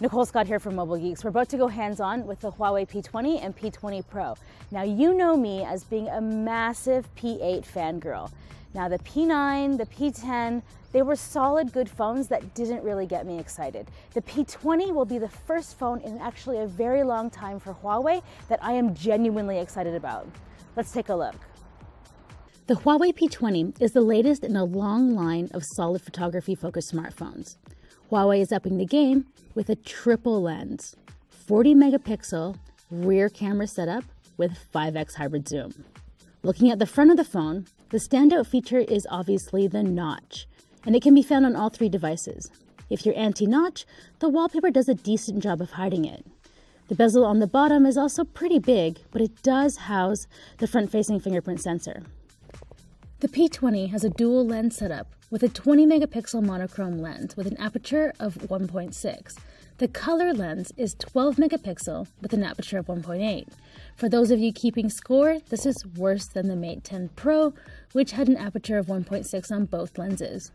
Nicole Scott here from Mobile Geeks. We're about to go hands-on with the Huawei P20 and P20 Pro. Now, you know me as being a massive P8 fangirl. Now, the P9, the P10, they were solid, good phones that didn't really get me excited. The P20 will be the first phone in actually a very long time for Huawei that I am genuinely excited about. Let's take a look. The Huawei P20 is the latest in a long line of solid photography-focused smartphones. Huawei is upping the game with a triple lens, 40 megapixel rear camera setup with 5x hybrid zoom. Looking at the front of the phone, the standout feature is obviously the notch, and it can be found on all three devices. If you're anti-notch, the wallpaper does a decent job of hiding it. The bezel on the bottom is also pretty big, but it does house the front-facing fingerprint sensor. The P20 has a dual lens setup with a 20 megapixel monochrome lens with an aperture of 1.6. The color lens is 12 megapixel with an aperture of 1.8. For those of you keeping score, this is worse than the Mate 10 Pro, which had an aperture of 1.6 on both lenses.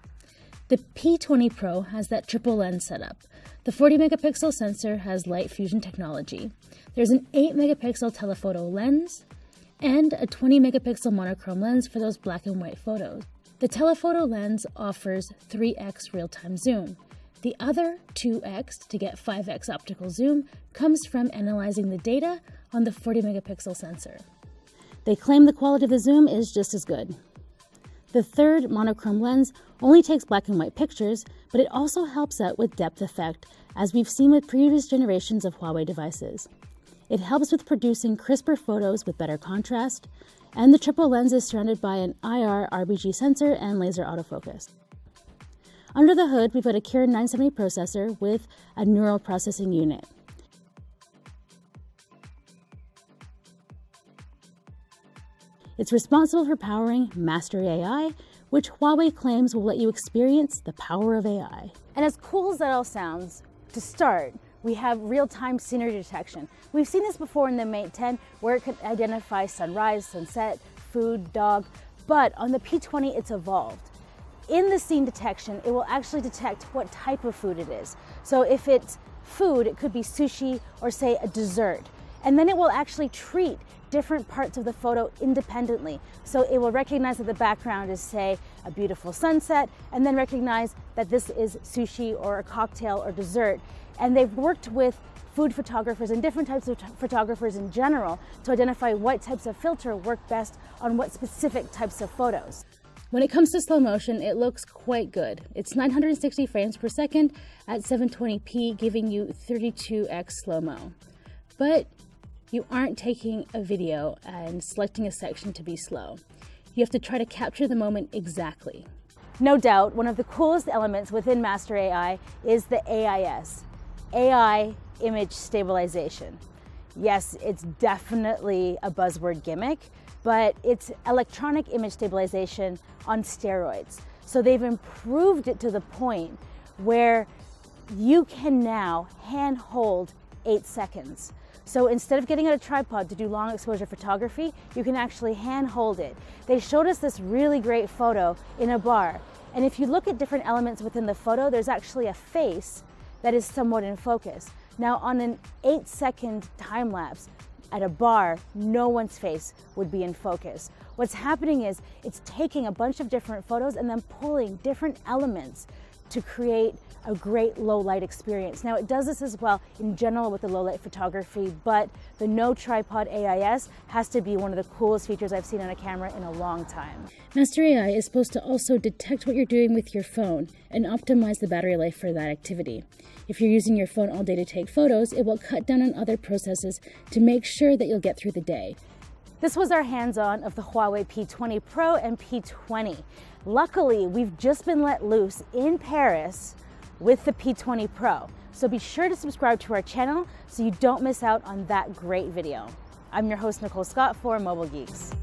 The P20 Pro has that triple lens setup. The 40 megapixel sensor has light fusion technology. There's an 8 megapixel telephoto lens and a 20 megapixel monochrome lens for those black and white photos. The telephoto lens offers 3x real-time zoom. The other 2x to get 5x optical zoom comes from analyzing the data on the 40 megapixel sensor. They claim the quality of the zoom is just as good. The third monochrome lens only takes black and white pictures, but it also helps out with depth effect, as we've seen with previous generations of Huawei devices. It helps with producing crisper photos with better contrast, and the triple lens is surrounded by an IR RGB sensor and laser autofocus. Under the hood, we've got a Kirin 970 processor with a neural processing unit. It's responsible for powering Master AI, which Huawei claims will let you experience the power of AI. And as cool as that all sounds, to start, we have real-time scenery detection. We've seen this before in the Mate 10, where it could identify sunrise, sunset, food, dog, but on the P20 it's evolved. In the scene detection, it will actually detect what type of food it is. So if it's food, it could be sushi or say a dessert. And then it will actually treat different parts of the photo independently. So it will recognize that the background is, say, a beautiful sunset, and then recognize that this is sushi or a cocktail or dessert. And they've worked with food photographers and different types of photographers in general to identify what types of filter work best on what specific types of photos. When it comes to slow motion, it looks quite good. It's 960 frames per second at 720p, giving you 32x slow-mo. But you aren't taking a video and selecting a section to be slow. You have to try to capture the moment exactly. No doubt, one of the coolest elements within Master AI is the AIS, AI Image Stabilization. Yes, it's definitely a buzzword gimmick, but it's electronic image stabilization on steroids. So they've improved it to the point where you can now hand hold 8 seconds. So instead of getting out a tripod to do long exposure photography, you can actually hand hold it. They showed us this really great photo in a bar. And if you look at different elements within the photo, there's actually a face that is somewhat in focus. Now on an 8-second time lapse at a bar, no one's face would be in focus. What's happening is it's taking a bunch of different photos and then pulling different elements to create a great low light experience. Now it does this as well in general with the low light photography, but the no tripod AIS has to be one of the coolest features I've seen on a camera in a long time. Master AI is supposed to also detect what you're doing with your phone and optimize the battery life for that activity. If you're using your phone all day to take photos, it will cut down on other processes to make sure that you'll get through the day. This was our hands-on of the Huawei P20 Pro and P20. Luckily, we've just been let loose in Paris with the P20 Pro. So be sure to subscribe to our channel so you don't miss out on that great video. I'm your host, Nicole Scott for Mobile Geeks.